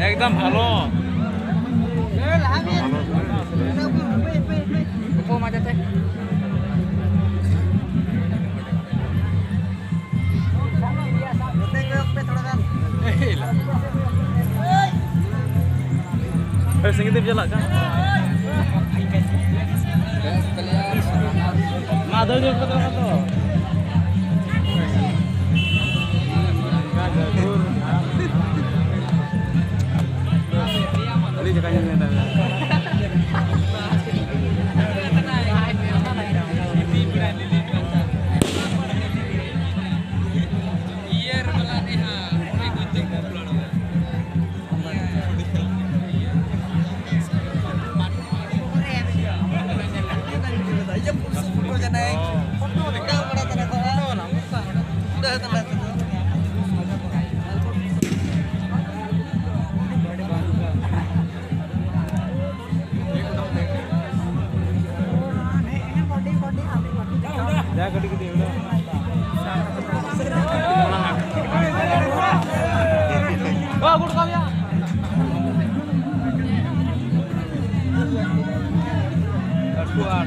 একদম ভালো Singit jalan kan? Ada juga betul-betul. Beli jakanya nih. Ya gede-gede udah. Wah, gua kali ya. Dua.